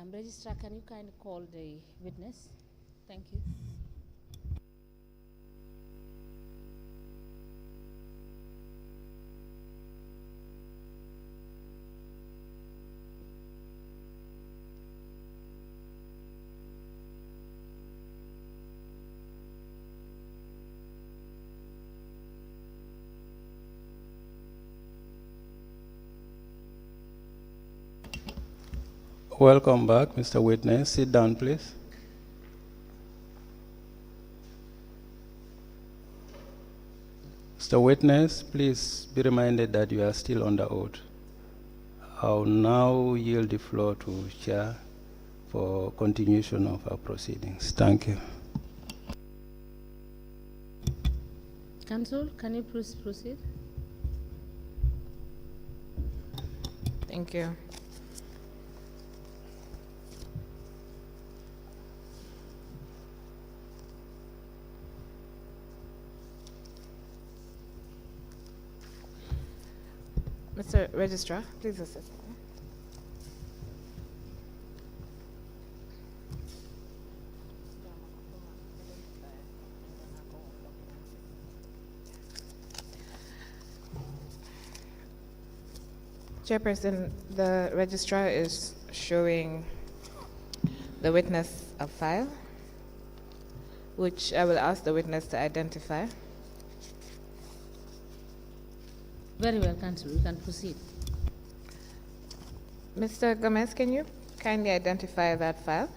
Registrar, can you kindly call the witness? Thank you. Welcome back, Mr. Witness. Sit down, please. Mr. Witness, please be reminded that you are still under oath. I'll now yield the floor to Chair for continuation of our proceedings. Thank you. Counsel, can you please proceed? Thank you. Mr. Registrar, please assist. Chairperson, the registrar is showing the witness a file, which I will ask the witness to identify. Very well, Counsel, you can proceed. Mr. Gomez, can you kindly identify that file?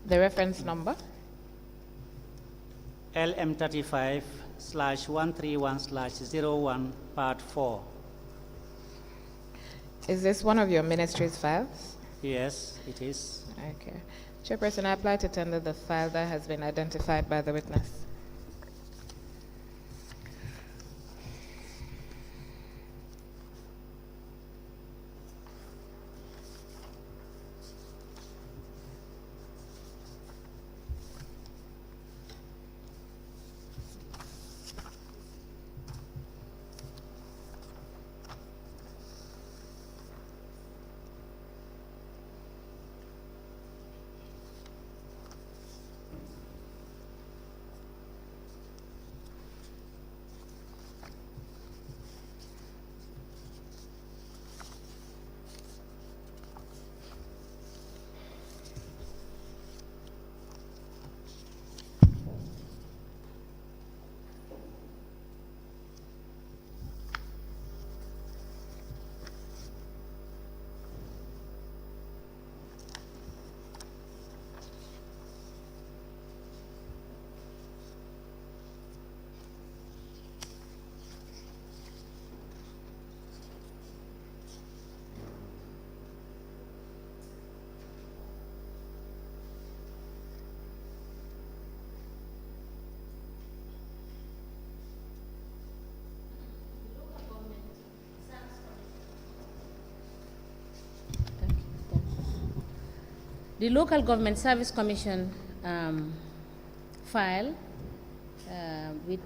The reference number? LM35/131/01, Part 4. Is this one of your ministry's files? Yes, it is. Okay. Chairperson, I apply to tender the file that has been identified by the witness. The Local Government Service Commission file with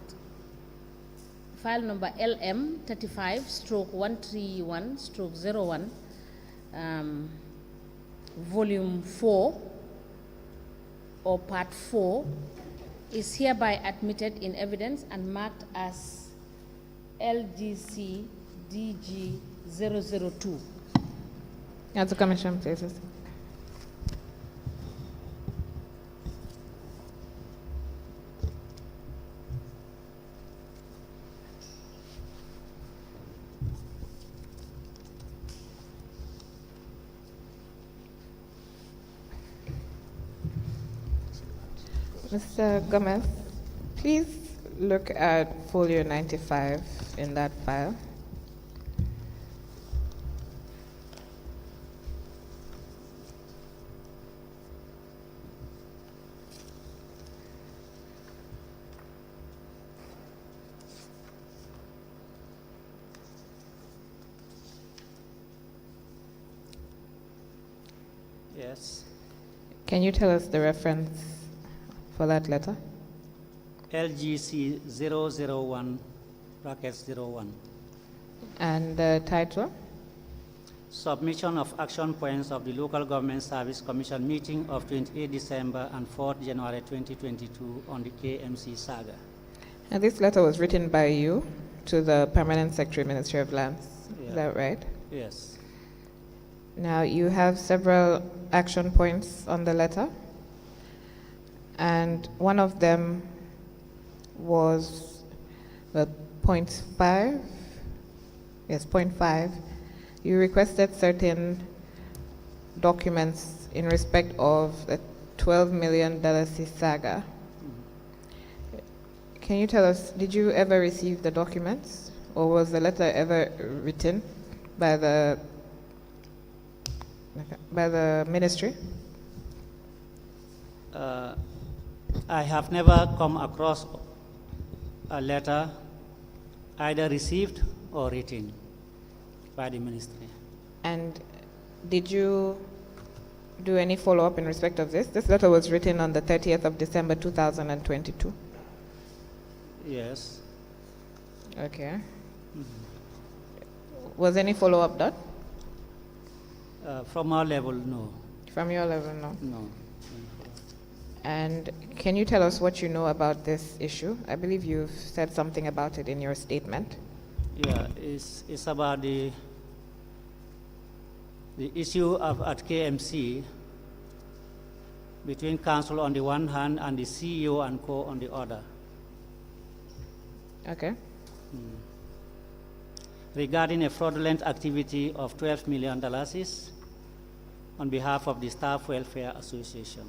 file number LM35/131/01, volume 4 or part 4 is hereby admitted in evidence and marked as LGC DG 002. Council Commission, please. Mr. Gomez, please look at folio 95 in that file. Yes. Can you tell us the reference for that letter? LGC 001 brackets 01. And the title? Submission of action points of the Local Government Service Commission meeting of 28 December and 4th January 2022 on the KMC saga. And this letter was written by you to the Permanent Secretary, Ministry of Lands. Yeah. Is that right? Yes. Now, you have several action points on the letter, and one of them was point 5. Yes, point 5. You requested certain documents in respect of the $12 million saga. Can you tell us, did you ever receive the documents, or was the letter ever written by the ministry? I have never come across a letter either received or written by the ministry. And did you do any follow-up in respect of this? This letter was written on the 30th of December 2022. Yes. Okay. Was any follow-up done? From our level, no. From your level, no. No. And can you tell us what you know about this issue? I believe you've said something about it in your statement. Yeah, it's about the issue of at KMC between council on the one hand and the CEO and co on the other. Okay. Regarding a fraudulent activity of $12 million on behalf of the Staff Welfare Association.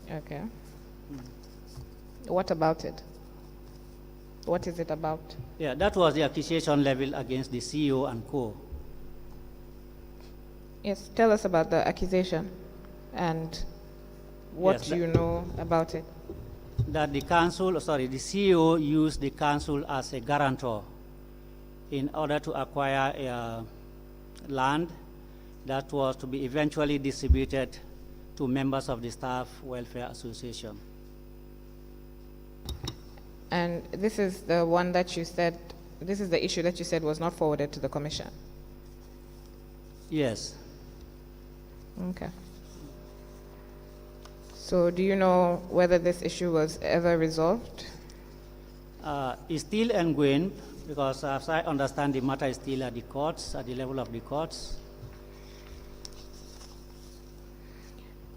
Okay. What about it? What is it about? Yeah, that was the accusation level against the CEO and co. Yes, tell us about the accusation and what Yes, you know about it. That the CEO used the council as a guarantor in order to acquire land that was to be eventually distributed to members of the Staff Welfare Association. And this is the one that you said, this is the issue that you said was not forwarded to the commission. Yes. Okay. So do you know whether this issue was ever resolved? It's still ongoing because as I understand the matter is still at the courts, at the level of the courts.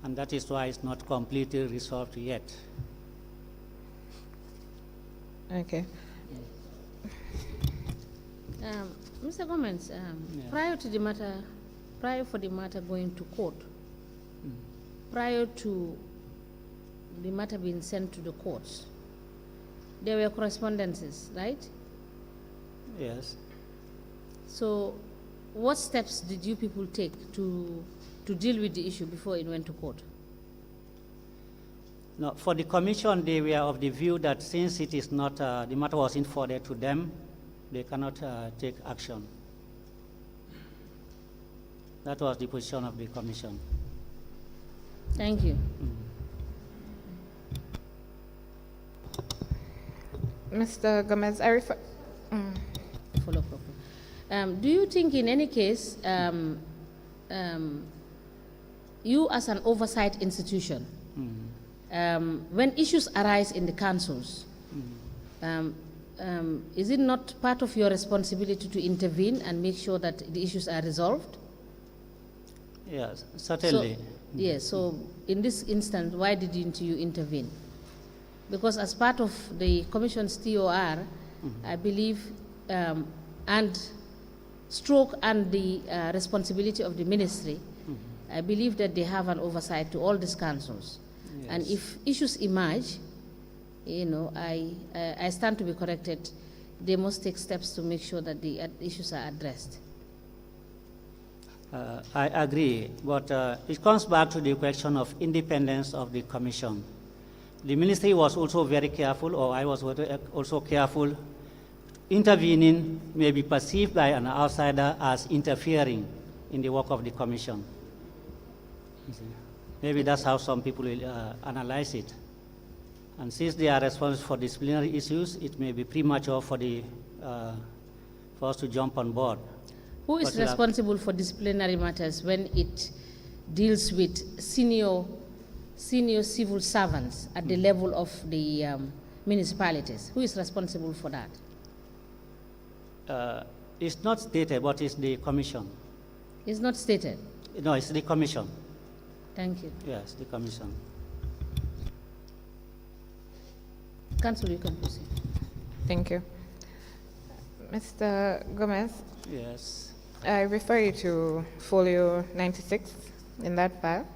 And that is why it's not completely resolved yet. Okay. Mr. Gomez, prior for the matter going to court, prior to the matter being sent to the courts, there were correspondences, right? Yes. So what steps did you people take to deal with the issue before it went to court? No, for the commission, they were of the view that since it is not, the matter wasn't forwarded to them, they cannot take action. That was the position of the commission. Thank you. Mr. Gomez, I refer. Follow up. Do you think in any case, you as an oversight institution, when issues arise in the councils, is it not part of your responsibility to intervene and make sure that the issues are resolved? Yes, certainly. Yes, so in this instance, why didn't you intervene? Because as part of the Commission's TOR, I believe, and stroke and the responsibility of the ministry, I believe that they have an oversight to all these councils. Yes. And if issues emerge, you know, I stand to be corrected. They must take steps to make sure that the issues are addressed. I agree, but it comes back to the question of independence of the commission. The ministry was also very careful, or I was also careful. Intervening may be perceived by an outsider as interfering in the work of the commission. Maybe that's how some people will analyze it. And since they are responsible for disciplinary issues, it may be premature for the for us to jump on board. Who is But we'll have- responsible for disciplinary matters when it deals with senior civil servants at the level of the municipalities? Who is responsible for that? It's not stated, but it's the commission. It's not stated. No, it's the commission. Thank you. Yes, the commission. Council, you can proceed. Thank you. Mr. Gomez, Yes. I refer you to folio 96 in that file.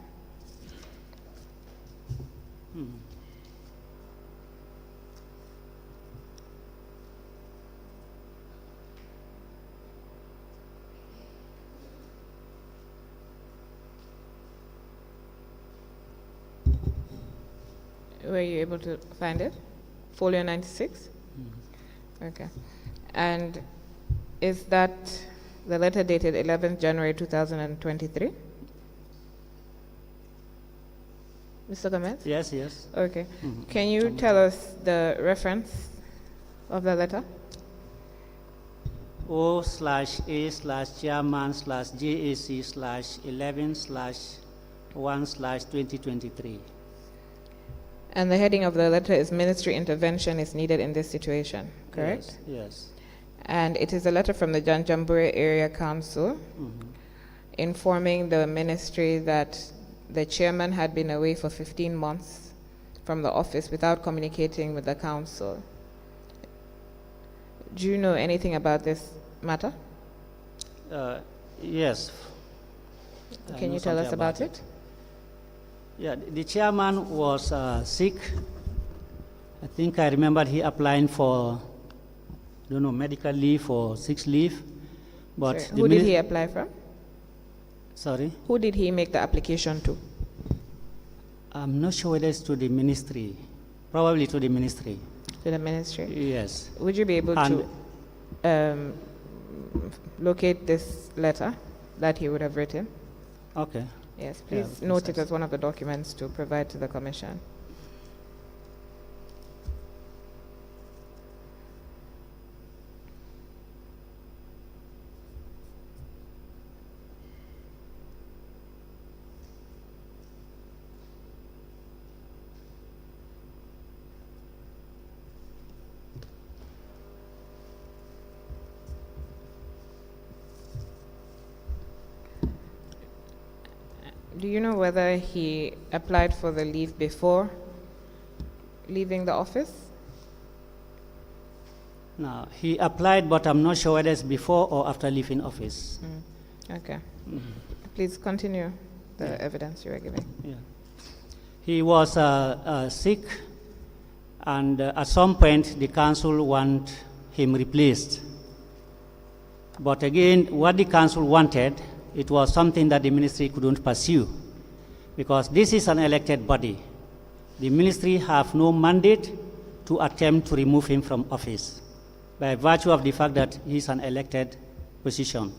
Were you able to find it? Folio 96? Okay. And is that the letter dated 11th January 2023? Mr. Gomez? Yes, yes. Okay. Can you tell us the reference of the letter? O/A/chairman/JAC/11/1/2023. And the heading of the letter is Ministry Intervention is Needed in This Situation, correct? Yes. Yes. And it is a letter from the Janjanbureh Area Council informing the ministry that the chairman had been away for 15 months from the office without communicating with the council. Do you know anything about this matter? Yes. I Can know you tell us something about it? Yeah, the chairman was sick. I think I remember he applying for, medical leave or sick leave. But Sure. the Who did mini- he apply from? Sorry? Who did he make the application to? I'm not sure whether it's to the ministry. Probably to the ministry. To the ministry? Yes. Would you be able to locate this letter that he would have written? Okay. Yes, Yeah, please note it precisely. as one of the documents to provide to the commission. Do you know whether he applied for the leave before leaving the office? Now, he applied, but I'm not sure whether it's before or after leaving office. Okay. Please continue the evidence you are giving. Yeah. He was sick, and at some point the council want him replaced. But again, what the council wanted, it was something that the ministry couldn't pursue, because this is an elected body. The ministry have no mandate to attempt to remove him from office by virtue of the fact that he's an elected position.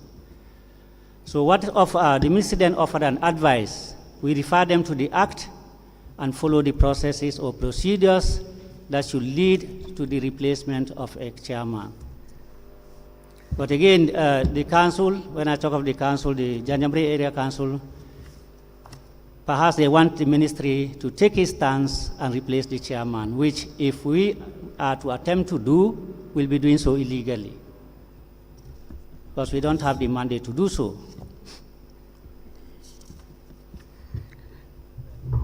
So what the ministry then offered an advice. We refer them to the act and follow the processes or procedures that should lead to the replacement of a chairman. But again, the council, when I talk of the council, the Janjanbureh Area Council, perhaps they want the ministry to take its stance and replace the chairman, which if we are to attempt to do, we'll be doing so illegally, because we don't have the mandate to do so.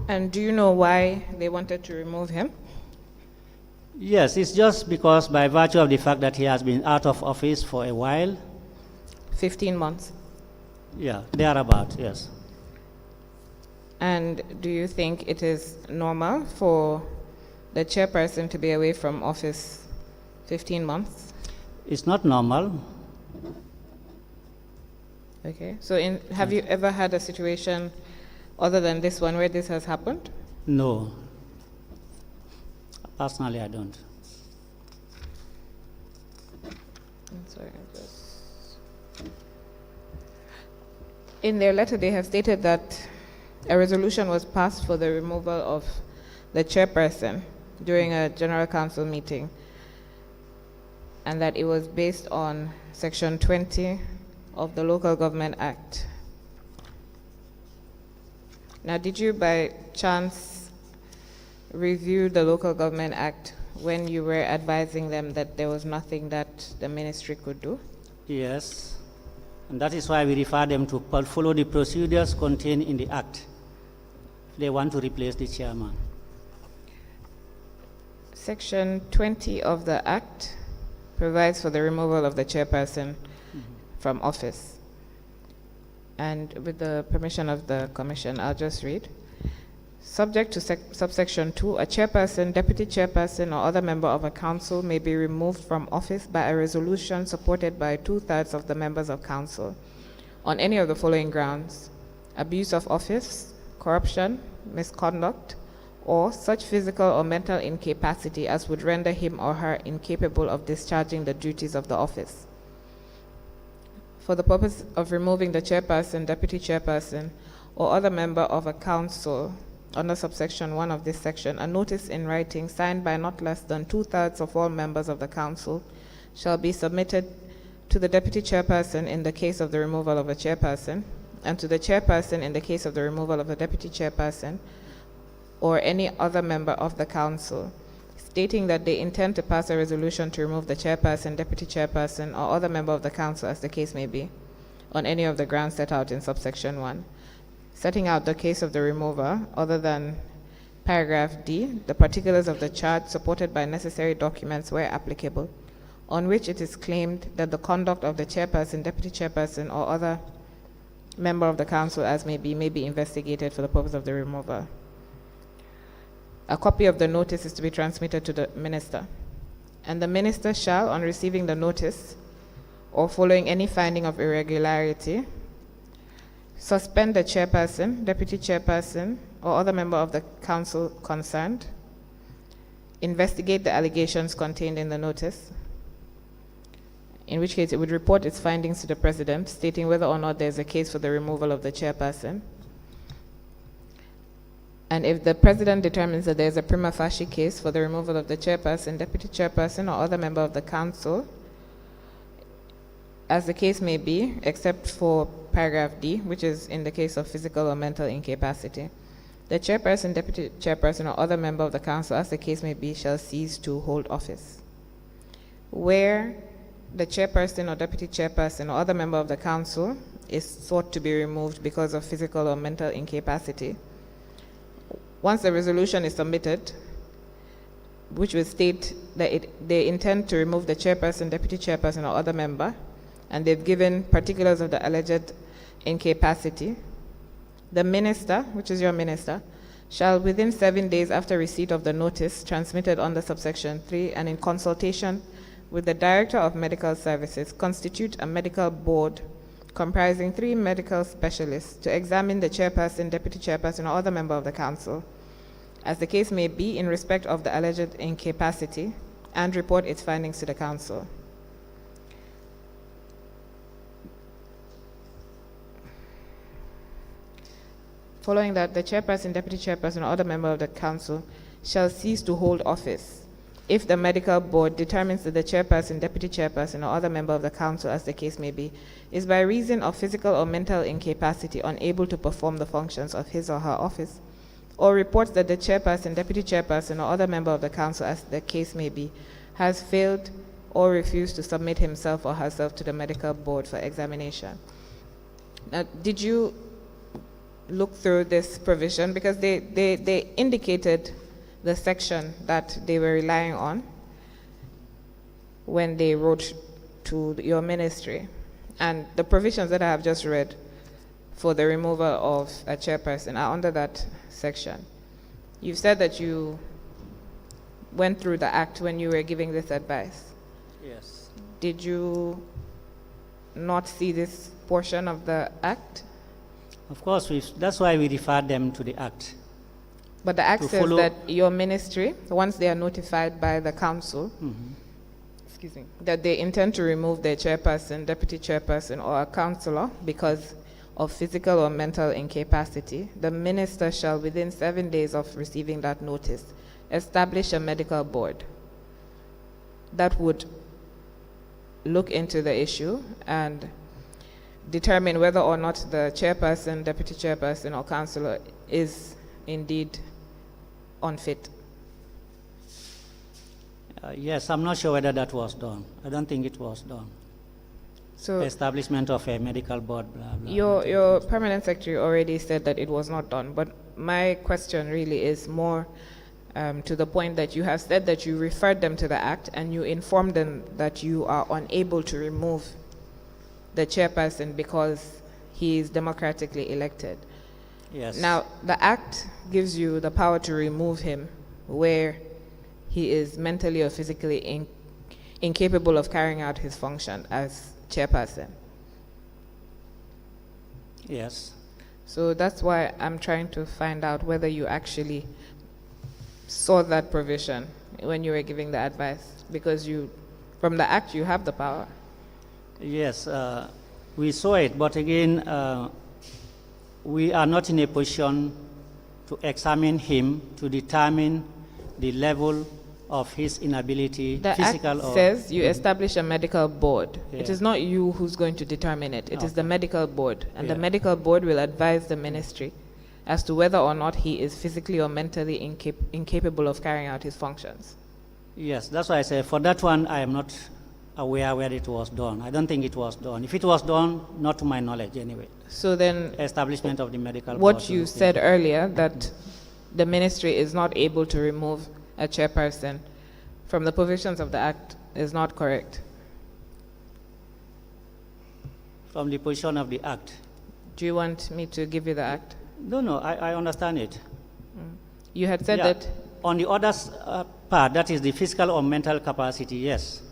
And do you know why they wanted to remove him? Yes, it's just because by virtue of the fact that he has been out of office for a while. 15 months. Yeah, thereabout, yes. And do you think it is normal for the chairperson to be away from office 15 months? It's not normal. Okay. So have you ever had a situation other than this one where this has happened? No. Personally, I don't. I'm sorry, in their letter, they have stated that a resolution was passed for the removal of the chairperson during a general council meeting. and that it was based on Section 20 of the Local Government Act. Now, did you by chance review the Local Government Act when you were advising them that there was nothing that the ministry could do? Yes, and that is why we refer them to follow the procedures contained in the Act. They want to replace the chairman. Section 20 of the Act provides for the removal of the chairperson from office. And with the permission of the Commission, I'll just read. Subject to subsection 2, a chairperson, deputy chairperson, or other member of a council may be removed from office by a resolution supported by 2/3 of the members of council on any of the following grounds: abuse of office, corruption, misconduct, or such physical or mental incapacity as would render him or her incapable of discharging the duties of the office. For the purpose of removing the chairperson, deputy chairperson, or other member of a council under subsection 1 of this section, a notice in writing signed by not less than 2/3 of all members of the council shall be submitted to the deputy chairperson in the case of the removal of a chairperson, and to the chairperson in the case of the removal of a deputy chairperson, or any other member of the council, stating that they intend to pass a resolution to remove the chairperson, deputy chairperson, or other member of the council, as the case may be, on any of the grounds set out in subsection 1. Setting out the case of the remover, other than paragraph D, the particulars of the charge supported by necessary documents where applicable, on which it is claimed that the conduct of the chairperson, deputy chairperson, or other member of the council, as may be investigated for the purpose of the removal. A copy of the notice is to be transmitted to the minister, and the minister shall, on receiving the notice or following any finding of irregularity, suspend the chairperson, deputy chairperson, or other member of the council concerned, investigate the allegations contained in the notice, in which case it would report its findings to the president, stating whether or not there is a case for the removal of the chairperson. And if the president determines that there is a prima facie case for the removal of the chairperson, deputy chairperson, or other member of the council, as the case may be, except for paragraph D, which is in the case of physical or mental incapacity, the chairperson, deputy chairperson, or other member of the council, as the case may be, shall cease to hold office. Where the chairperson or deputy chairperson or other member of the council is sought to be removed because of physical or mental incapacity, once the resolution is submitted, which will state that they intend to remove the chairperson, deputy chairperson, or other member, and they've given particulars of the alleged incapacity, the minister, which is your minister, shall within 7 days after receipt of the notice transmitted under subsection 3 and in consultation with the Director of Medical Services, constitute a medical board comprising 3 medical specialists to examine the chairperson, deputy chairperson, or other member of the council, as the case may be in respect of the alleged incapacity, and report its findings to the council. Following that, the chairperson, deputy chairperson, or other member of the council shall cease to hold office if the medical board determines that the chairperson, deputy chairperson, or other member of the council, as the case may be, is by reason of physical or mental incapacity unable to perform the functions of his or her office, or reports that the chairperson, deputy chairperson, or other member of the council, as the case may be, has failed or refused to submit himself or herself to the medical board for examination. Now, did you look through this provision? Because they indicated the section that they were relying on when they wrote to your ministry. And the provisions that I have just read for the removal of a chairperson are under that section. You've said that you went through the act when you were giving this advice. Yes. Did you not see this portion of the act? Of course, that's why we refer them to the Act. But the act To says follow- that your ministry, once they are notified by the council, excuse me, that they intend to remove their chairperson, deputy chairperson, or a councillor because of physical or mental incapacity, the minister shall, within 7 days of receiving that notice, establish a medical board that would look into the issue and determine whether or not the chairperson, deputy chairperson, or councillor is indeed unfit. Yes, I'm not sure whether that was done. I don't think it was done. So Establishment of a medical board, blah, blah. your permanent secretary already said that it was not done, but my question really is more to the point that you have said that you referred them to the Act and you informed them that you are unable to remove the chairperson because he is democratically elected. Yes. Now, the Act gives you the power to remove him where he is mentally or physically incapable of carrying out his function as chairperson. Yes. So that's why I'm trying to find out whether you actually saw that provision when you were giving the advice, because from the Act, you have the power. Yes, we saw it, but again, we are not in a position to examine him to determine the level of his inability, The physical Act or... says you establish a medical board. It Yeah. is not you who's going to determine it. It is the medical board. And the Yeah. medical board will advise the ministry as to whether or not he is physically or mentally incapable of carrying out his functions. Yes, that's why I say for that one, I am not aware where it was done. I don't think it was done. If it was done, not to my knowledge anyway. So then Establishment of the medical board. what you said earlier, that the ministry is not able to remove a chairperson from the provisions of the Act, is not correct. From the position of the Act. Do you want me to give you the Act? No, I understand it. You had said Yeah. that On the other part, that is the physical or mental capacity, yes.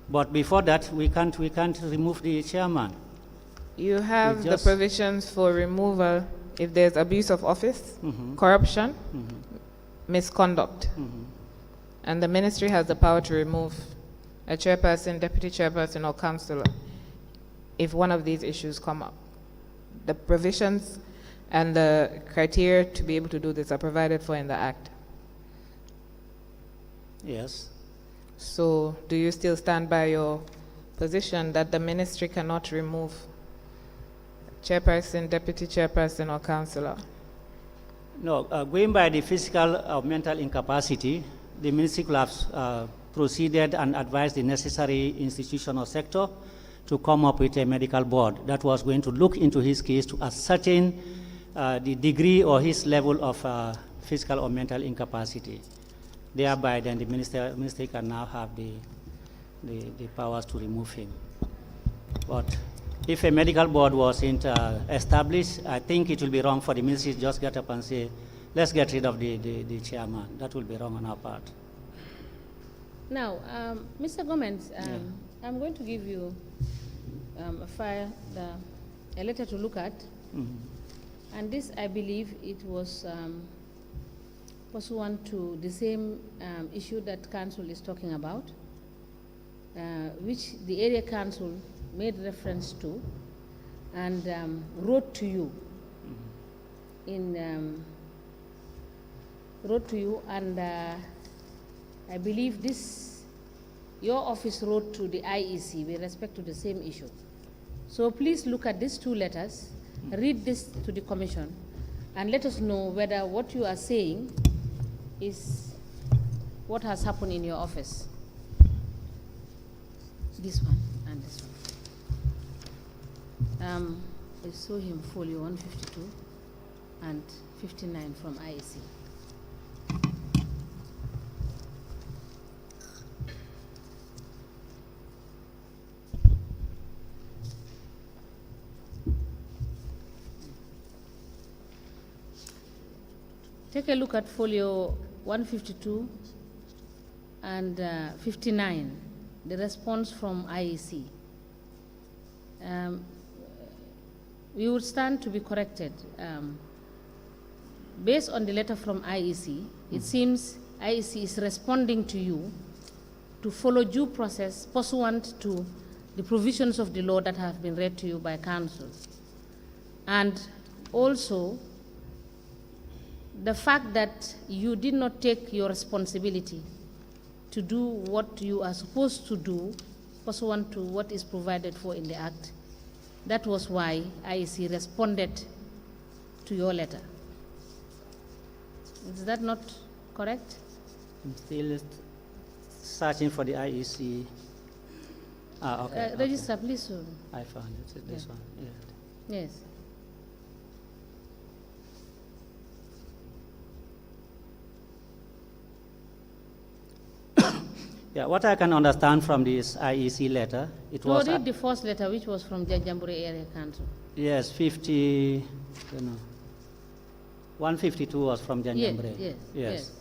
But before that, we can't remove the chairman. you have the just- provisions for removal if there's abuse of office, corruption, misconduct. And the ministry has the power to remove a chairperson, deputy chairperson, or councillor if one of these issues come up. The provisions and the criteria to be able to do this are provided for in the Act. Yes. So do you still stand by your position that the ministry cannot remove chairperson, deputy chairperson, or councillor? No, going by the physical or mental incapacity, the ministry could have proceeded and advised the necessary institution or sector to come up with a medical board that was going to look into his case to ascertain the degree or his level of physical or mental incapacity. Thereby, then the ministry can now have the powers to remove him. But if a medical board wasn't established, I think it will be wrong for the ministry to just get up and say, let's get rid of the chairman. That will be wrong on our part. Now, Mr. Gomez, I'm going to give you a file, a letter to look at. And this, I believe, it was pursuant to the same issue that council is talking about, which the area council made reference to and wrote to you and I believe your office wrote to the IEC with respect to the same issue. So please look at these two letters, read this to the commission, and let us know whether what you are saying is what has happened in your office. This one and this one. I saw him folio 152 and 59 from IEC. Take a look at folio 152 and 59, the response from IEC. We would stand to be corrected. Based on the letter from IEC, it seems IEC is responding to you to follow due process pursuant to the provisions of the law that have been read to you by council. And also, the fact that you did not take your responsibility to do what you are supposed to do pursuant to what is provided for in the Act. That was why IEC responded to your letter. Is that not correct? I'm still searching for the IEC. Okay. Register, please. I found it. This Yeah. one. Yeah. Yes. Yeah, what I can understand from this IEC letter, it No, was read the first letter, which was from Janjambure Area Council. yes, 50, 152 was from Janjambure. Yes.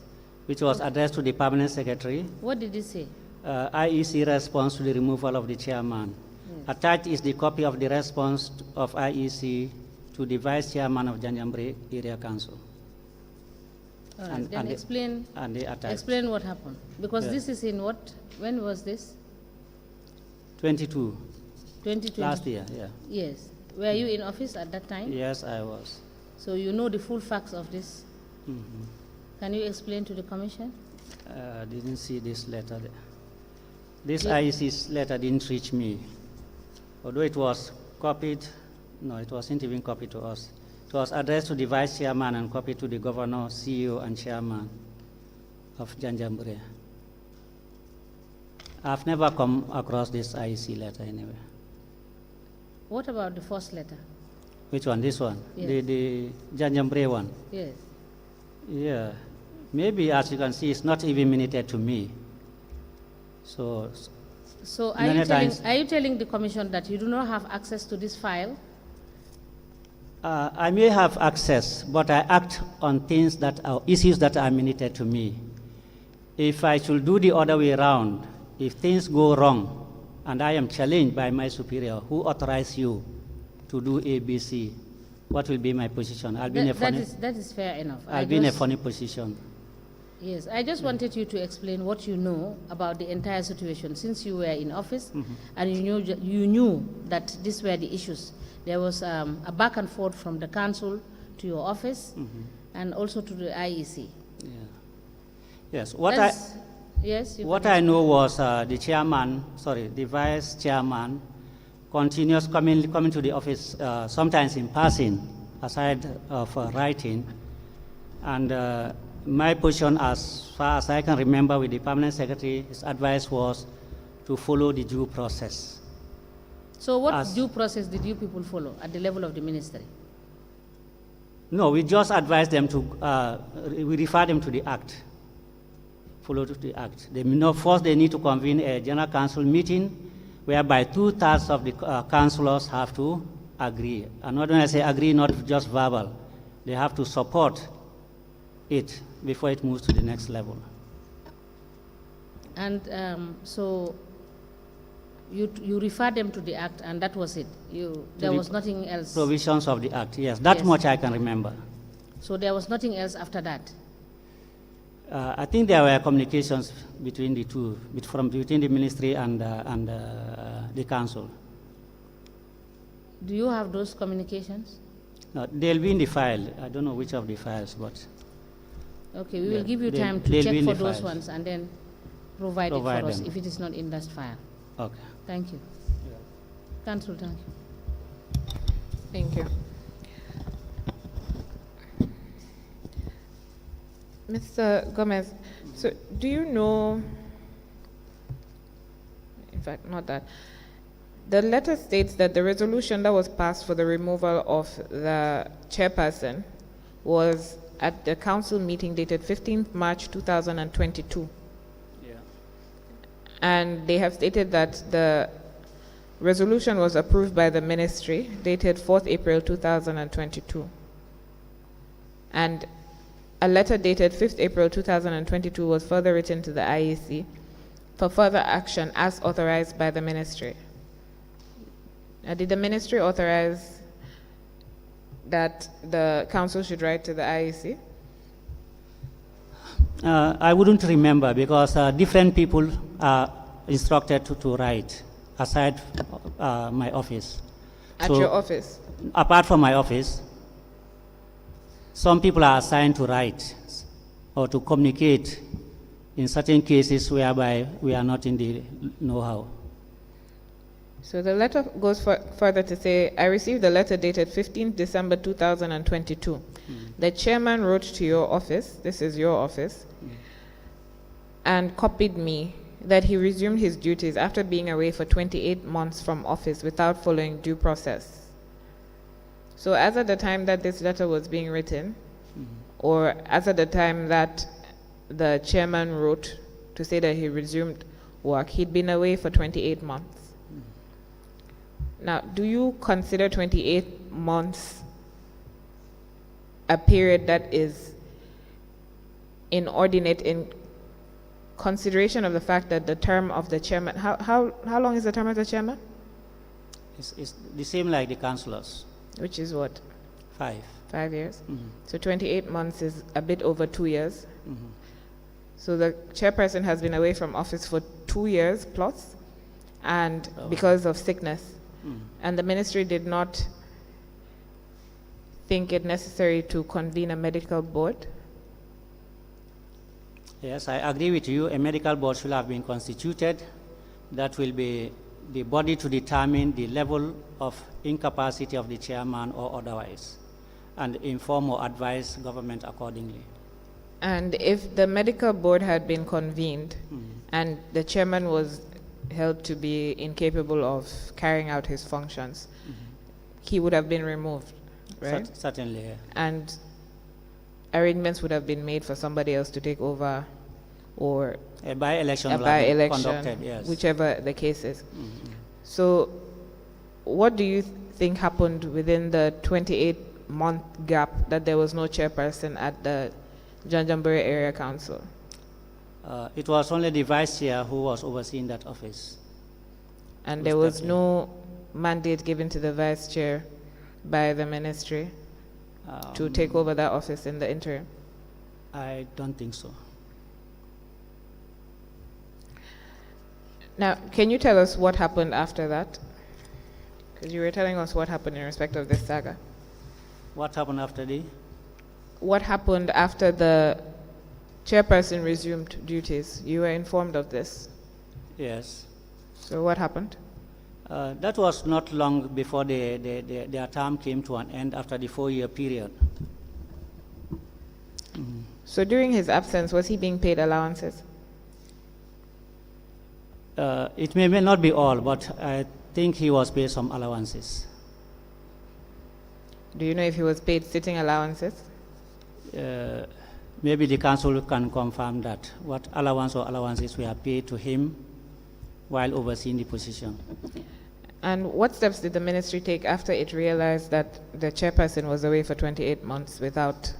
Which was addressed to the permanent secretary. What did it say? IEC response to the removal of the chairman. Attached is the copy of the response of IEC to the vice chairman of Janjambure Area Council. All right, And- then and the- explain, And they attached explain what happened. Because Yeah. this is in what, when was this? 22 2020? last year. Yeah. Yes. Were you in office at that time? Yes, I was. So you know the full facts of this. Mhm. Can you explain to the commission? Didn't see this letter. This Yeah. IEC's letter didn't reach me. Although it was copied, no, it wasn't even copied to us. It was addressed to the vice chairman and copied to the governor, CEO, and chairman of Janjambure. I've never come across this IEC letter anyway. What about the first letter? Which one? This one? Yes. The Janjambure one? Yes. Yeah. Maybe, as you can see, it's not even minuted to me. So, So Many times- are you telling the commission that you do not have access to this file? I may have access, but I act on things that are issues that are minuted to me. If I should do the other way around, if things go wrong and I am challenged by my superior, who authorized you to do ABC, what will be my position? I'll be in a funny, That is fair enough. I'll be in a funny position. Yes, I just wanted you to explain what you know about the entire situation since you were in office and you knew that these were the issues. There was a back and forth from the council to your office and also to the IEC. Yeah. Yes. Yes, you What can I know was the vice chairman continues coming to the office sometimes in passing, aside of writing. And my position, as far as I can remember with the permanent secretary, his advice was to follow the due process. So what As- due process did you people follow at the level of the ministry? No, we just advise them to, we refer them to the act, follow to the act. First they need to convene a general council meeting whereby 2/3 of the councillors have to agree. And not when I say agree, not just verbal, they have to support it before it moves to the next level. And so you refer them to the act and that was it? There the was nothing else? Provisions of the act, yes, that Yes. much I can remember. So there was nothing else after that? I think there were communications between the two, between the ministry and the council. Do you have those communications? No, they'll be in the file. I don't know which of the files, but Okay, we will Yeah, give you they'll- time to they'll check be in for the those files. ones and then provide it Provide for us them. if it is not in that file. okay. Thank you. Council, thank you. Thank you. Mr. Gomez, so do you know, in fact, not that, the letter states that the resolution that was passed for the removal of the chairperson was at the council meeting dated 15th March 2022. Yeah. And they have stated that the resolution was approved by the ministry dated 4th April 2022. And a letter dated 5th April 2022 was further written to the IEC for further action as authorized by the ministry. Did the ministry authorize that the council should write to the IEC? I wouldn't remember because different people are instructed to write aside my office. At So, your office? apart from my office, some people are assigned to write or to communicate in certain cases whereby we are not in the know-how. So the letter goes further to say, I received a letter dated 15th December 2022. The chairman wrote to your office, this is your office, and copied me that he resumed his duties after being away for 28 months from office without following due process. So as at the time that this letter was being written, or as at the time that the chairman wrote to say that he resumed work, he'd been away for 28 months. Now, do you consider 28 months a period that is inordinate in consideration of the fact that the term of the chairman, how long is the term of the chairman? It's the same like the councillors, Which is what? 5. 5 years? So 28 months is a bit over 2 years. So the chairperson has been away from office for 2 years plus, and because of sickness. And the ministry did not think it necessary to convene a medical board. Yes, I agree with you. A medical board should have been constituted. That will be the body to determine the level of incapacity of the chairman or otherwise, and inform or advise government accordingly. And if the medical board had been convened and the chairman was held to be incapable of carrying out his functions, he would have been removed, right? Certainly. Yeah. And arrangements would have been made for somebody else to take over, or A by-election a will have been by-election, conducted, yes. whichever the case is. So what do you think happened within the 28-month gap that there was no chairperson at the Janjanbureh Area Council? It was only the vice chair who was overseeing that office. And there was no mandate given to the vice chair by the ministry to take over that office in the interim? I don't think so. Now, can you tell us what happened after that? Because you were telling us what happened in respect of this saga. What happened after the? What happened after the chairperson resumed duties? You were informed of this. Yes. So what happened? That was not long before their term came to an end after the 4-year period. So during his absence, was he being paid allowances? It may not be all, but I think he was paid some allowances. Do you know if he was paid sitting allowances? Maybe the council can confirm that, what allowance or allowances were paid to him while overseeing the position. And what steps did the ministry take after it realized that the chairperson was away for 28 months without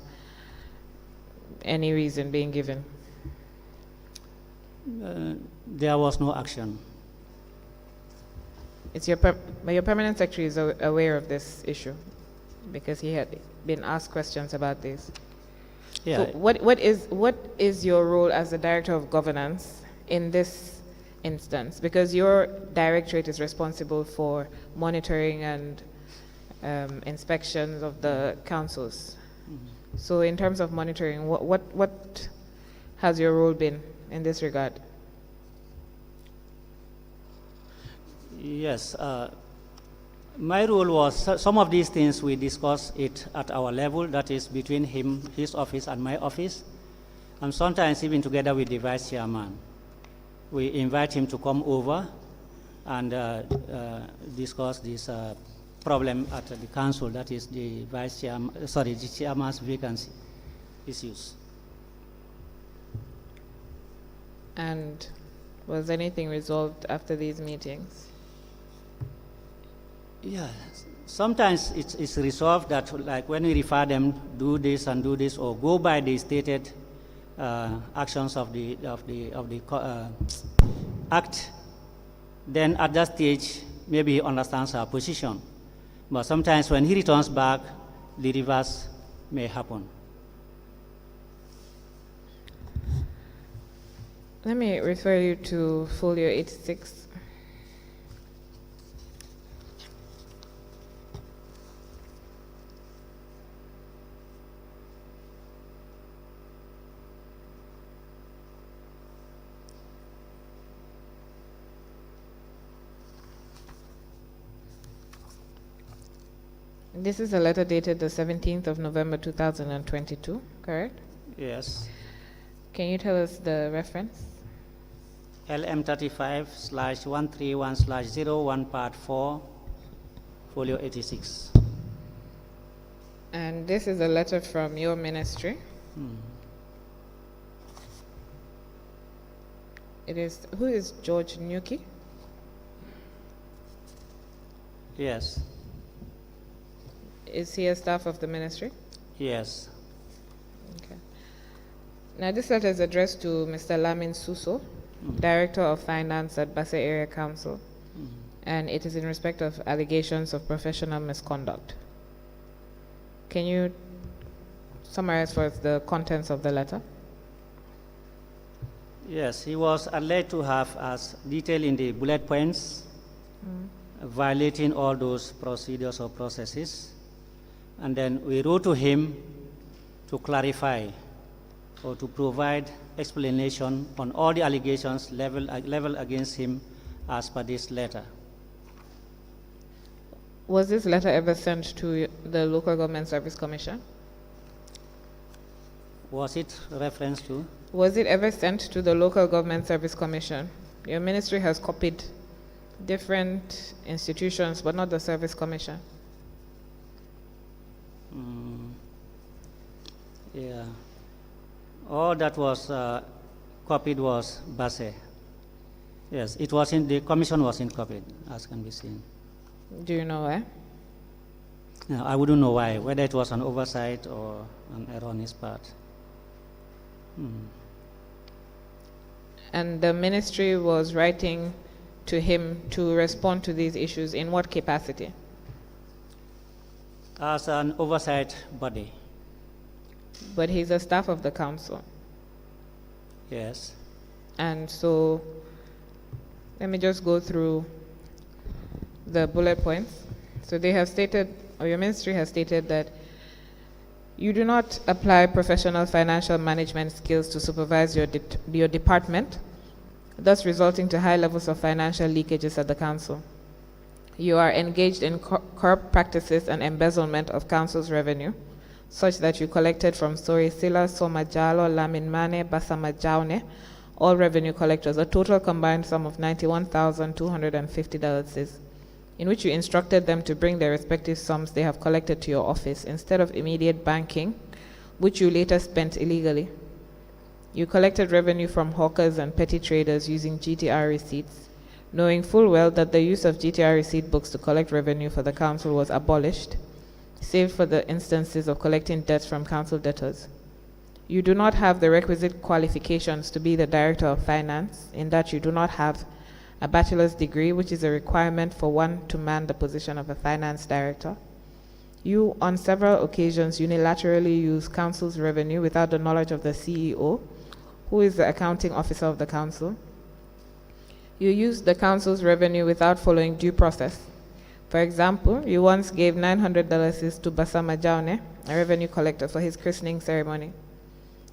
any reason being given? There was no action. It's your your permanent secretary is aware of this issue because he had been asked questions about this. Yeah. So what is your role as the director of governance in this instance? Because your directorate is responsible for monitoring and inspections of the councils. So in terms of monitoring, what has your role been in this regard? Yes. My role was, some of these things we discuss it at our level, that is between him, his office and my office, and sometimes even together with the vice chairman. We invite him to come over and discuss this problem at the council, that is the vice chairman, the chairman's vacancy issues. And was anything resolved after these meetings? Yeah, sometimes it's resolved that, like, when we refer them, do this and do this, or go by the stated actions of the act, then at that stage, maybe he understands our position. But sometimes when he returns back, the reverse may happen. Let me refer you to folio 86. This is a letter dated the 17th of November 2022, correct? Yes. Can you tell us the reference? LM35/131/01 Part 4, Folio 86. And this is a letter from your ministry. It is, who is George Nyuki? Yes. Is he a staff of the ministry? Yes. Okay. Now this letter is addressed to Mr. Lamin Suso, Director of Finance at Basse Area Council, and it is in respect of allegations of professional misconduct. Can you summarize for us the contents of the letter? Yes, he was alleged to have, as detailed in the bullet points, violating all those procedures or processes. And then we wrote to him to clarify or to provide explanation on all the allegations leveled against him as per this letter. Was this letter ever sent to the Local Government Service Commission? Was it referenced to? Was it ever sent to the Local Government Service Commission? Your ministry has copied different institutions, but not the Service Commission. Yeah. All that was copied was Basse. Yes, it was in the commission wasn't copied, as can be seen. Do you know why? No, I wouldn't know why, whether it was an oversight or an error on his part. And the ministry was writing to him to respond to these issues in what capacity? As an oversight body, But he's a staff of the council. yes. And so, let me just go through the bullet points. So they have stated, or your ministry has stated, that you do not apply professional financial management skills to supervise your department, thus resulting to high levels of financial leakages at the council. You are engaged in corrupt practices and embezzlement of council's revenue, such that you collected from Sori Sila, Somajalo, Laminmane, Basamajaune, all revenue collectors, a total combined sum of $91,250, in which you instructed them to bring their respective sums they have collected to your office instead of immediate banking, which you later spent illegally. You collected revenue from hawkers and petty traders using GTR receipts, knowing full well that the use of GTR receipt books to collect revenue for the council was abolished, save for the instances of collecting debts from council debtors. You do not have the requisite qualifications to be the Director of Finance, in that you do not have a bachelor's degree, which is a requirement for one to man the position of a finance director. You, on several occasions, unilaterally use council's revenue without the knowledge of the CEO, who is the accounting officer of the council. You use the council's revenue without following due process. For example, you once gave $900 to Basama Jaune, a revenue collector, for his christening ceremony.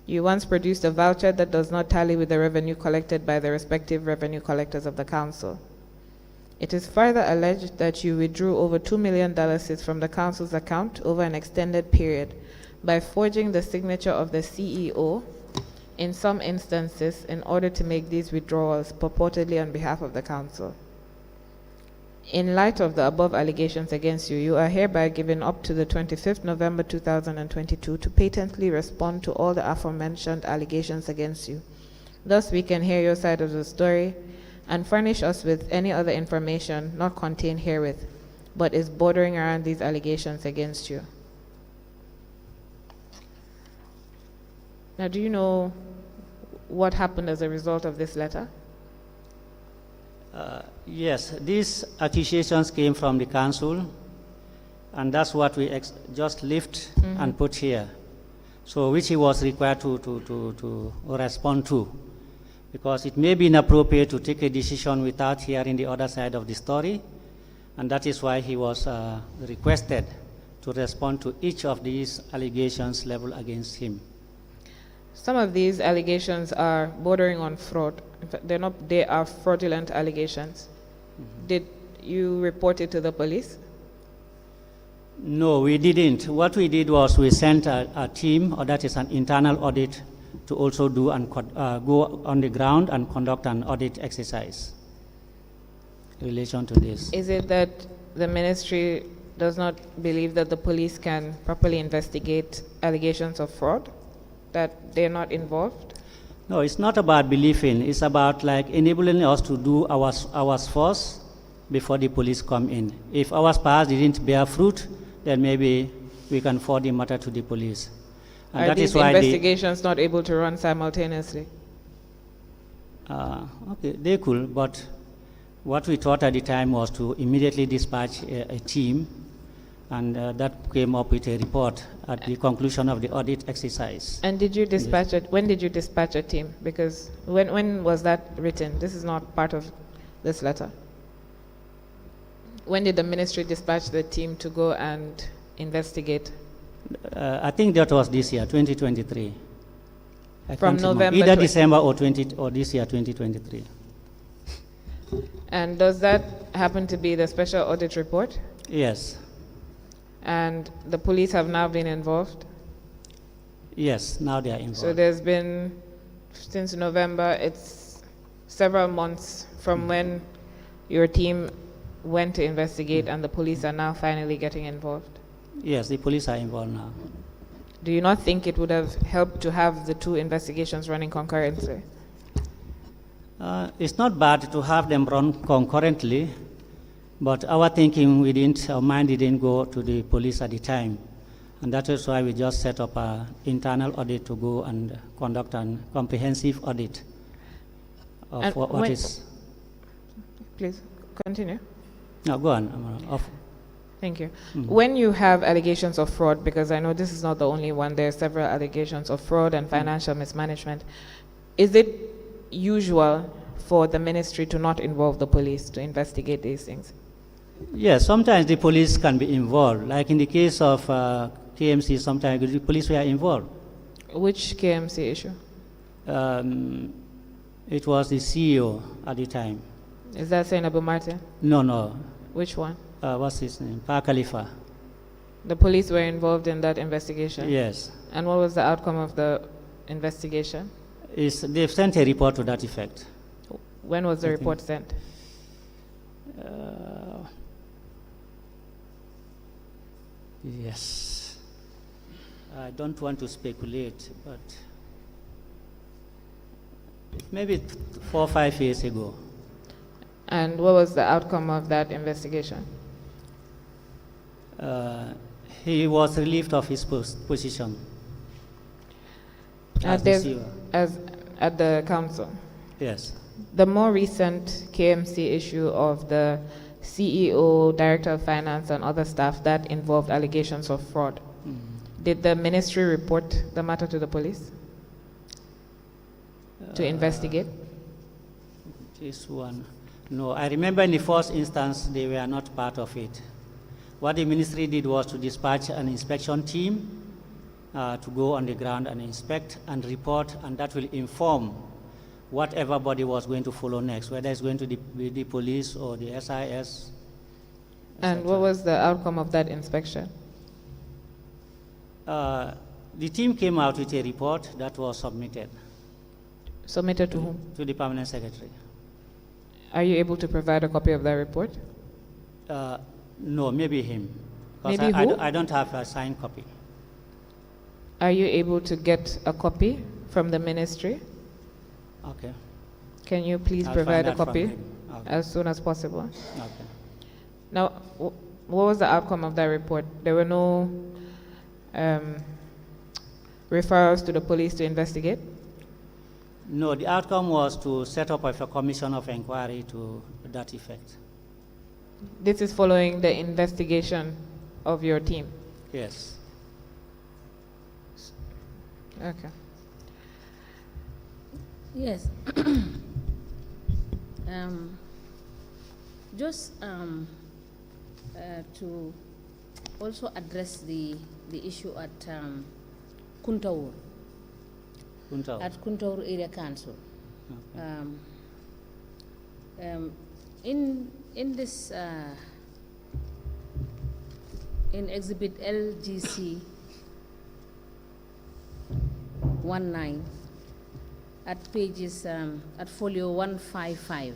You once produced a voucher that does not tally with the revenue collected by the respective revenue collectors of the council. It is further alleged that you withdrew over $2 million from the council's account over an extended period by forging the signature of the CEO in some instances in order to make these withdrawals purportedly on behalf of the council. In light of the above allegations against you, you are hereby given up to the 25th November 2022 to patently respond to all the aforementioned allegations against you. Thus, we can hear your side of the story and furnish us with any other information not contained herewith, but is bordering around these allegations against you. Now, do you know what happened as a result of this letter? Yes, these accusations came from the council, and that's what we just lift and put here. So, which he was required to respond to, because it may be inappropriate to take a decision without hearing the other side of the story, and that is why he was requested to respond to each of these allegations leveled against him. Some of these allegations are bordering on fraud. In fact, they are fraudulent allegations. Did you report it to the police? No, we didn't. What we did was we sent a team, or that is an internal audit, to also do and go on the ground and conduct an audit exercise in relation to this. Is it that the ministry does not believe that the police can properly investigate allegations of fraud, that they're not involved? No, it's not about believing. It's about like enabling us to do ours first before the police come in. If ours past didn't bear fruit, then maybe we can forward the matter to the police. And Are that these is why investigations not able to run simultaneously? okay, they could, but what we thought at the time was to immediately dispatch a team, and that came up with a report at the conclusion of the audit exercise. And did you dispatch it? When did you dispatch a team? Because when was that written? This is not part of this letter. When did the ministry dispatch the team to go and investigate? I think that was this year, 2023. I From can't remember. November Either 20 December or this year, 2023. And does that happen to be the special audit report? Yes, And the police have now been involved? yes, now they are involved. So there's been, since November, it's several months from when your team went to investigate and the police are now finally getting involved. Yes, the police are involved now. Do you not think it would have helped to have the two investigations running concurrently? It's not bad to have them run concurrently, but our mind didn't go to the police at the time. And that is why we just set up an internal audit to go and conduct a comprehensive audit of And what when- is. Please, continue. No, go on. Amara. Thank you. When you have allegations of fraud, because I know this is not the only one, there are several allegations of fraud and financial mismanagement, is it usual for the ministry to not involve the police to investigate these things? Yes, sometimes the police can be involved. Like in the case of KMC, sometimes the police were involved. Which KMC issue? It was the CEO at the time. Is that Sainabu Martin? No. Which one? What's his name? Pa Khalifa. The police were involved in that investigation? Yes. And what was the outcome of the investigation? They've sent a report to that effect. When was the I report sent? Yes. I don't want to speculate, but maybe 4 or 5 years ago. And what was the outcome of that investigation? He was relieved of his position as the There's- CEO. As at the council. Yes. The more recent KMC issue of the CEO, Director of Finance, and other staff that involved allegations of fraud, did the ministry report the matter to the police to investigate? This one. No, I remember in the first instance they were not part of it. What the ministry did was to dispatch an inspection team to go on the ground and inspect and report, and that will inform what everybody was going to follow next, whether it's going to be the police or the SIS. And what was the outcome of that inspection? The team came out with a report that was submitted Submitted to whom? to the permanent secretary. Are you able to provide a copy of that report? No, maybe him. 'Cause Maybe I who? I don't have a signed copy. Are you able to get a copy from the ministry? Okay. Can you please I'll provide find a out from copy him. Okay. as soon as possible? Okay. Now, what was the outcome of that report? There were no referrals to the police to investigate? No, the outcome was to set up a commission of inquiry to that effect. This is following the investigation of your team. Yes. Okay. Yes. Just to also address the issue at Kuntaur, Kuntal. at Kuntaur Area Council. Okay. In this in Exhibit LGC 19 at pages, at folio 155.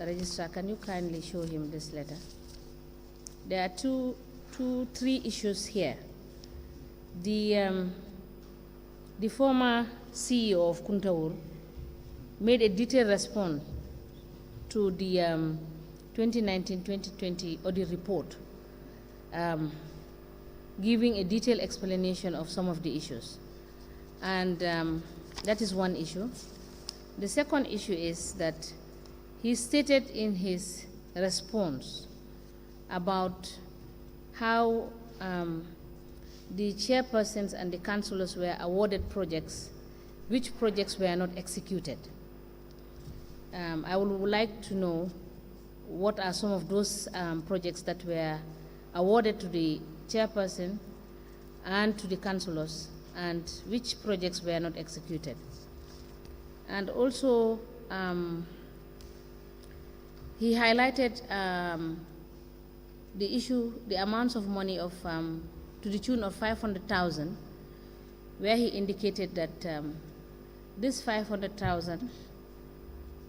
Registrar, can you kindly show him this letter? There are three issues here. The former CEO of Kuntaur made a detailed response to the 2019-2020 audit report, giving a detailed explanation of some of the issues. And that is one issue. The second issue is that he stated in his response about how the chairpersons and the councillors were awarded projects, which projects were not executed. I would like to know what are some of those projects that were awarded to the chairperson and to the councillors, and which projects were not executed. And also, he highlighted the issue, the amounts of money of to the tune of 500,000, where he indicated that this 500,000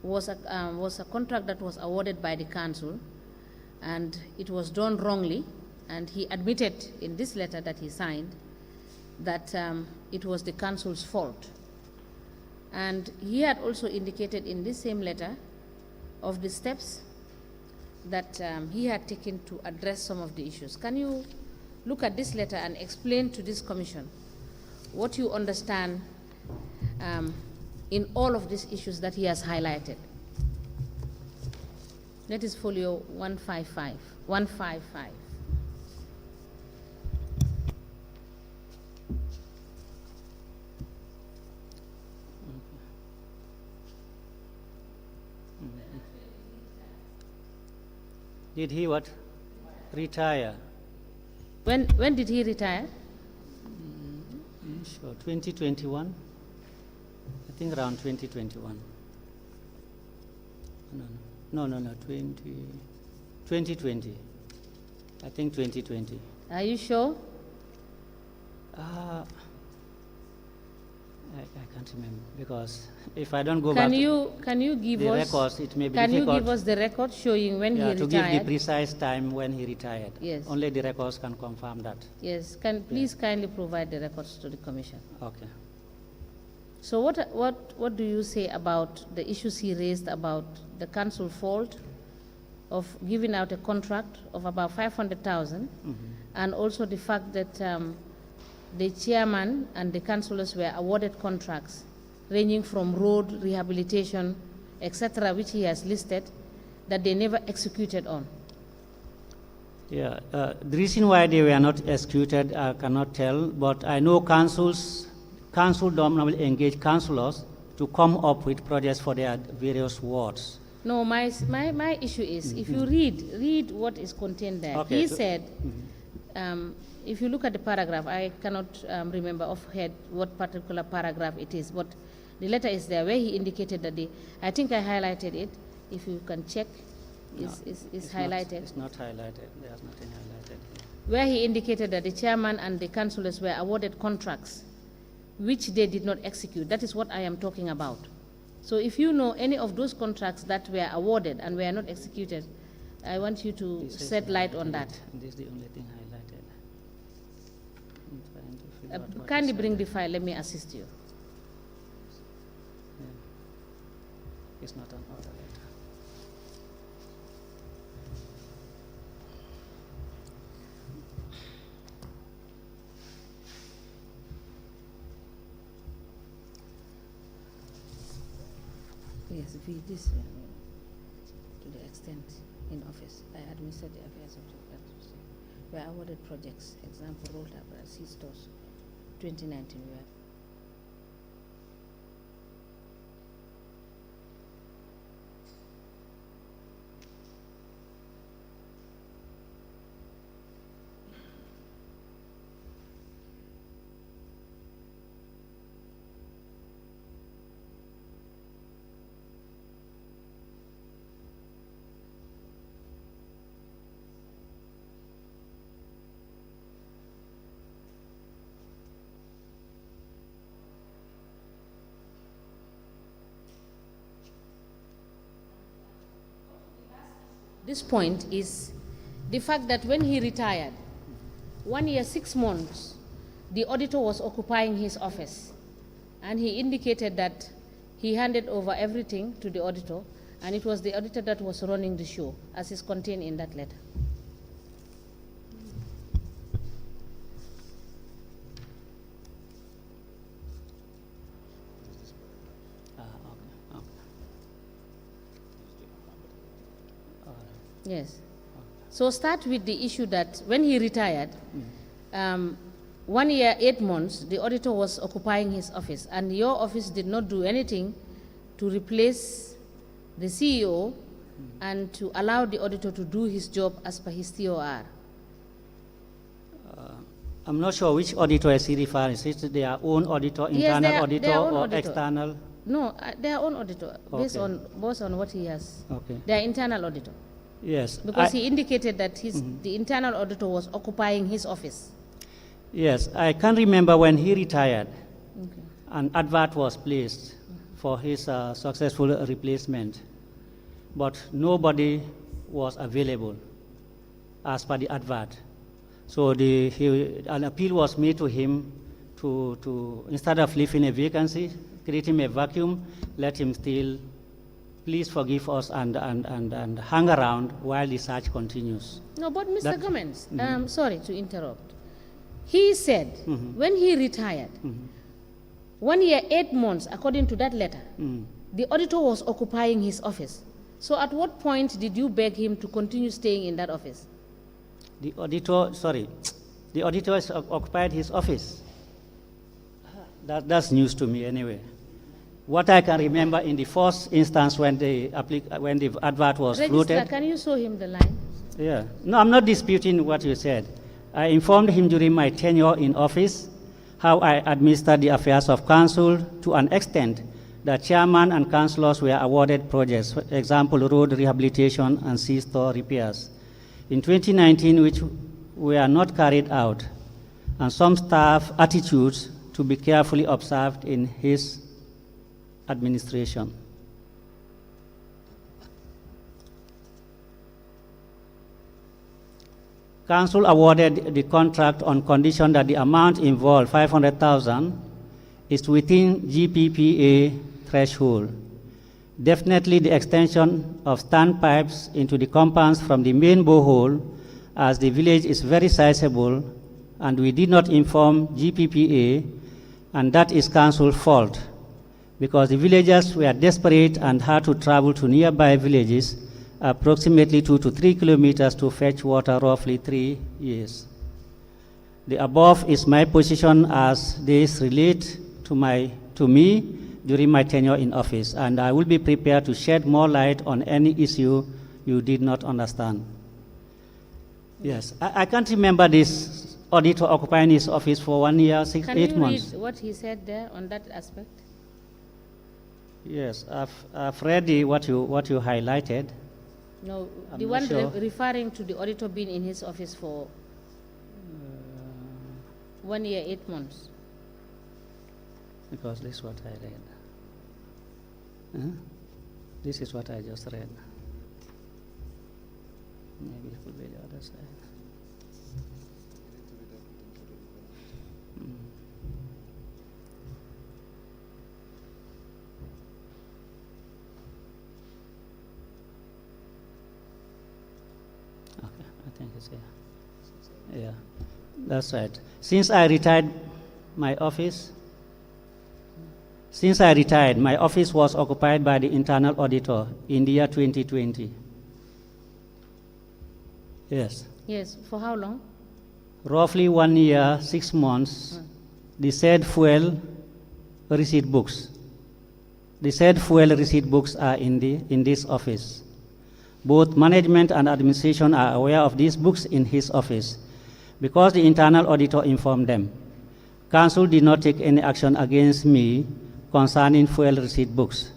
was a contract that was awarded by the council, and it was done wrongly. And he admitted in this letter that he signed that it was the council's fault. And he had also indicated in this same letter of the steps that he had taken to address some of the issues. Can you look at this letter and explain to this commission what you understand in all of these issues that he has highlighted? That is folio 155. Did he what? Retire? When did he retire? Sure, 2021. I think around 2021. No, 2020. I think 2020. Are you sure? I can't remember, because if I don't go Can back you give the us records, it may be can you difficult. give us the record showing when he Yeah, to give the retired? precise time when he retired. Yes. Only the records can confirm that. Yes. Please kindly provide the records to the commission. Okay. So what do you say about the issues he raised about the council fault of giving out a contract of about 500,000, and also the fact that the chairman and the councillors were awarded contracts ranging from road rehabilitation, etc., which he has listed, that they never executed on? Yeah, the reason why they were not executed, I cannot tell, but I know council normally engage councillors to come up with projects for their various wards. No, my issue is, if you read what is contained there. Okay, He said, if you look at the paragraph, I cannot remember offhand what particular paragraph it is, but the letter is there where he indicated that I think I highlighted it. If you can check, it's highlighted. It's not highlighted. There's nothing highlighted here. Where he indicated that the chairman and the councillors were awarded contracts which they did not execute. That is what I am talking about. So if you know any of those contracts that were awarded and were not executed, I want you to This is shed light on highlighted. that. This is the only thing highlighted. I'm trying to figure out what Kindly is bring the highlighted. file, let me assist you. Yeah. It's not an order letter. Yes, this to the extent in office, I administered the affairs of the country. Were awarded projects, example, rolled up at stores, 2019 were this point is the fact that when he retired, 1 year, 6 months, the auditor was occupying his office. And he indicated that he handed over everything to the auditor, and it was the auditor that was running the show, as is contained in that letter. Yes. So start with the issue that when he retired, 1 year, 8 months, the auditor was occupying his office, and your office did not do anything to replace the CEO and to allow the auditor to do his job as per his TOR. I'm not sure which auditor is he referring. Is it their own auditor, internal Yes, auditor, their own or auditor. external? No, their own auditor, based Okay. on what he has. Okay. Their internal auditor. Yes. Because he indicated that the internal auditor was occupying his office. Yes, I can remember when he retired, Okay. an advert was placed for his successful replacement, but nobody was available as per the advert. So an appeal was made to him to instead of leaving a vacancy, create him a vacuum, let him still, please forgive us and hang around while the search continues. No, but Mr. That- Gomez, sorry to interrupt. He said when he retired, 1 year, 8 months, according to that letter, the auditor was occupying his office. So at what point did you beg him to continue staying in that office? The auditor has occupied his office. That's news to me anyway. What I can remember in the first instance when the advert was Registrar, floated. can you show him the line? Yeah. No, I'm not disputing what you said. I informed him during my tenure in office how I administered the affairs of council to an extent that chairman and councillors were awarded projects, for example, road rehabilitation and C-store repairs. In 2019, which were not carried out, and some staff attitudes to be carefully observed in his administration. Council awarded the contract on condition that the amount involved, 500,000, is within GPPA threshold. Definitely the extension of standpipes into the compounds from the main borehole, as the village is very sizable, and we did not inform GPPA, and that is council's fault, because the villagers were desperate and had to travel to nearby villages approximately 2 to 3 kilometers to fetch water roughly 3 years. The above is my position as this relate to me during my tenure in office, and I will be prepared to shed more light on any issue you did not understand. Yes, I can't remember this auditor occupying his office for 1 year, 8 months. Can you read what he said there on that aspect? Yes, I've read what you highlighted. No, I'm the not one sure. referring to the auditor being in his office for 1 year, 8 months. Because this is what I read. Huh? This is what I just read. Maybe it could be the other side. Okay, I think it's here. Yeah, that's right. Since I retired, my office was occupied by the internal auditor in the year 2020. Yes. Yes, for how long? Roughly 1 year, 6 months. The said fuel receipt books. The said fuel receipt books are in this office. Both management and administration are aware of these books in his office because the internal auditor informed them. Council did not take any action against me concerning fuel receipt books.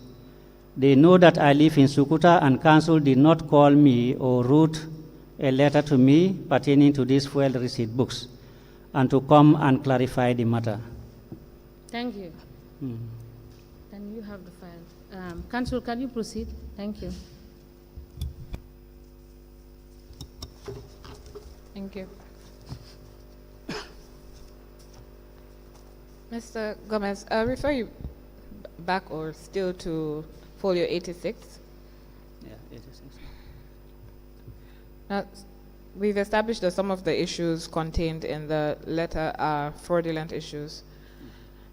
They know that I live in Sukuta, and council did not call me or wrote a letter to me pertaining to these fuel receipt books and to come and clarify the matter. Thank you. Then you have the file. Council, can you proceed? Thank you. Thank you. Mr. Gomez, I'll refer you back or still to folio 86. Yeah, 86. Now, we've established that some of the issues contained in the letter are fraudulent issues,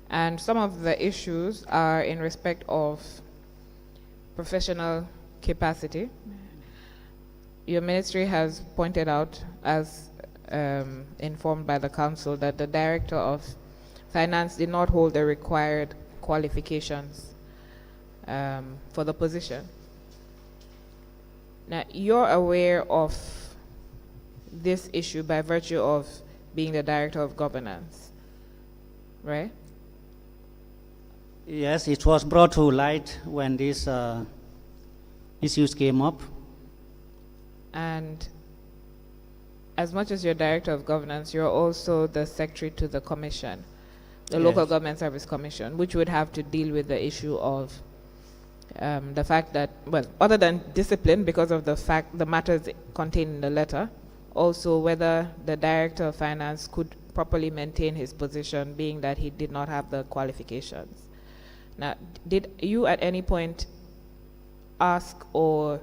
and some of the issues are in respect of professional capacity. Your ministry has pointed out, as informed by the council, that the Director of Finance did not hold the required qualifications for the position. Now, you're aware of this issue by virtue of being the Director of Governance, right? Yes, it was brought to light when these issues came up. And as much as you're Director of Governance, you're also the Secretary to the Commission, the Local Yes. Government Service Commission, which would have to deal with the issue of the fact that, well, other than discipline, because of the matters contained in the letter, also whether the Director of Finance could properly maintain his position, being that he did not have the qualifications. Now, did you at any point ask or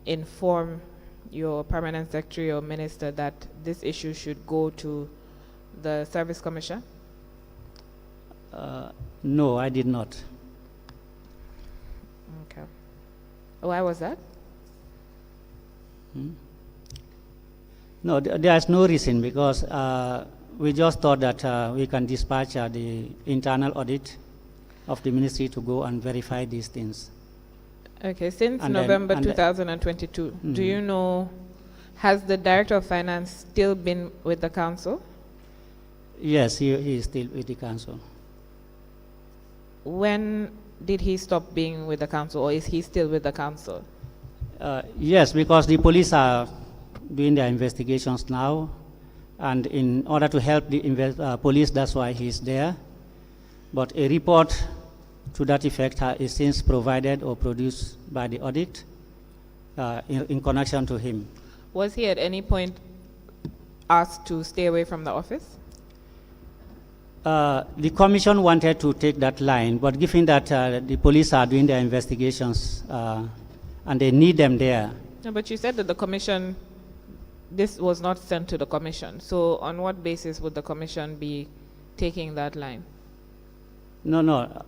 inform your permanent secretary or minister that this issue should go to the Service Commission? No, I did not. Okay. Why was that? No, there's no reason, because we just thought that we can dispatch the internal audit of the ministry to go and verify these things. Okay, since And then- November and then- 2022, do you know, has the Director of Finance still been with the council? Yes, he is still with the council. When did he stop being with the council, or is he still with the council? Yes, because the police are doing their investigations now, and in order to help the police, that's why he's there. But a report to that effect is since provided or produced by the audit in connection to him. Was he at any point asked to stay away from the office? The commission wanted to take that line, but given that the police are doing their investigations and they need them there. No, but you said that the commission, this was not sent to the commission. So on what basis would the commission be taking that line? No,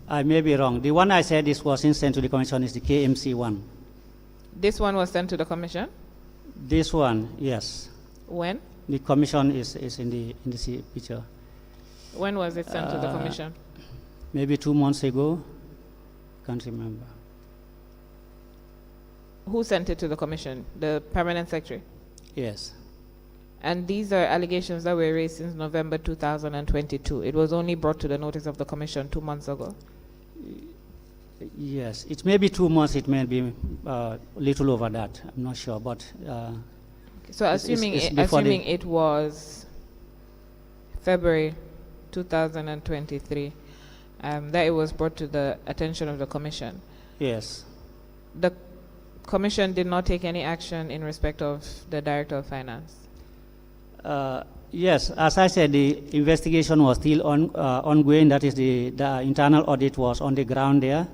I may be wrong. The one I said this was sent to the commission is the KMC one. This one was sent to the commission? This one, yes. When? The commission is in the picture. When was it sent to the commission? Maybe 2 months ago. Can't remember. Who sent it to the commission? The permanent secretary? Yes. And these are allegations that were raised since November 2022. It was only brought to the notice of the commission 2 months ago. Yes. It may be 2 months. It may be little over that. I'm not sure, but. So It's- assuming, it's before the- assuming it was February 2023, that it was brought to the attention of the commission, Yes. the commission did not take any action in respect of the Director of Finance. Yes, as I said, the investigation was still ongoing. That is, the internal audit was on the ground there,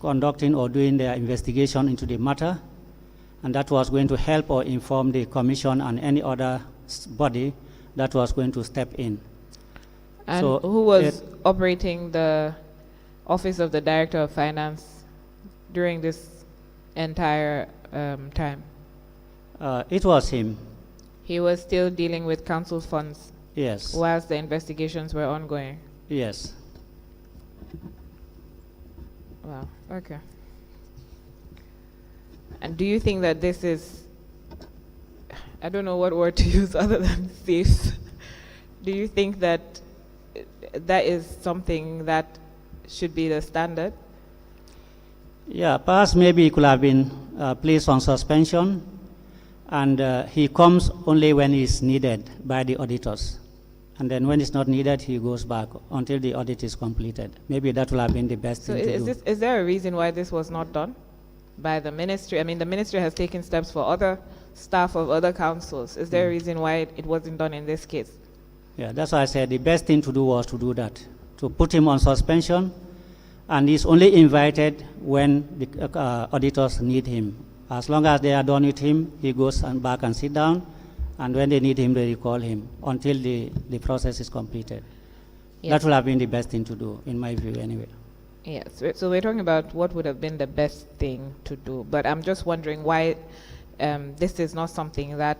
conducting or doing their investigation into the matter, and that was going to help or inform the commission and any other body that was going to step in. And So, who was operating the office of the Director of Finance during this entire time? It was him, He was still dealing with council funds yes, whilst the investigations were ongoing. yes. Wow, okay. And do you think that this is, I don't know what word to use other than safe. Do you think that that is something that should be the standard? Yeah, perhaps maybe he could have been placed on suspension, and he comes only when he's needed by the auditors. And then when it's not needed, he goes back until the audit is completed. Maybe that will have been the best So thing to do. is there a reason why this was not done? by the ministry? I mean, the ministry has taken steps for other staff of other councils. Is there a reason why it wasn't done in this case? Yeah, that's why I said the best thing to do was to do that, to put him on suspension, and he's only invited when the auditors need him. As long as they are done with him, he goes back and sit down, and when they need him, they recall him until the process is completed. Yes. That would have been the best thing to do, in my view, anyway. Yes, so we're talking about what would have been the best thing to do, but I'm just wondering why this is not something that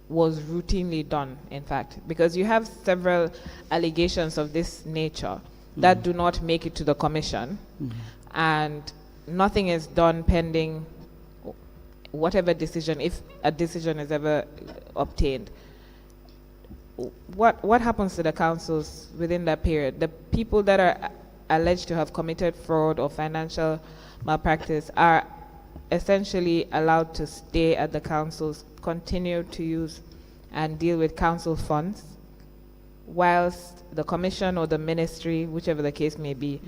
was routinely done, in fact, because you have several allegations of this nature that do not make it to the commission, and nothing is done pending whatever decision, if a decision is ever obtained. What happens to the councils within that period? The people that are alleged to have committed fraud or financial malpractice are essentially allowed to stay at the councils, continue to use and deal with council funds, whilst the commission or the ministry, whichever the case may be,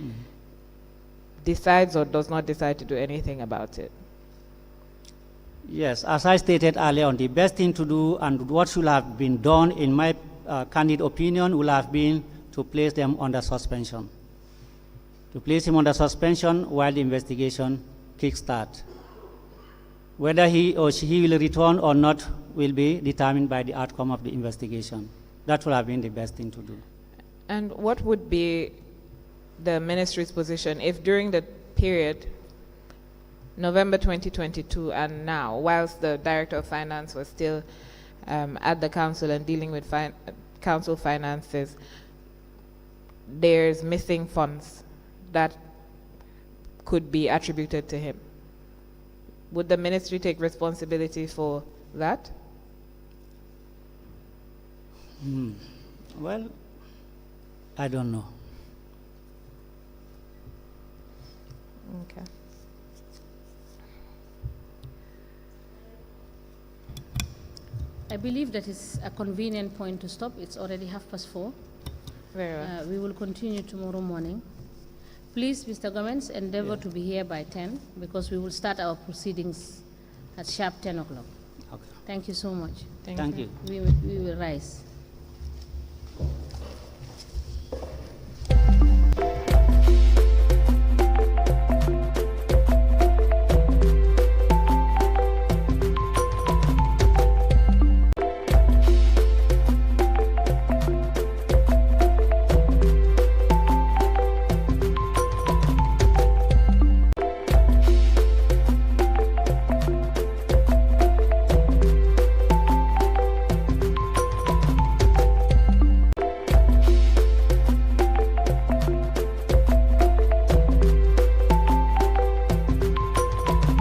decides or does not decide to do anything about it. Yes, as I stated earlier on, the best thing to do and what should have been done, in my candid opinion, would have been to place them under suspension. To place him under suspension while the investigation kickstart. Whether he or she will return or not will be determined by the outcome of the investigation. That would have been the best thing to do. And what would be the ministry's position if during the period November 2022 and now, whilst the Director of Finance was still at the council and dealing with council finances, there's missing funds that could be attributed to him? Would the ministry take responsibility for that? Well, I don't know. Okay. I believe that is a convenient point to stop. It's already 4:30. Very well. We will continue tomorrow morning. Please, Mr. Gomez, endeavor to be here by 10 because we will start our proceedings at sharp 10 o'clock. Okay. Thank you so much. Thank you. We will rise.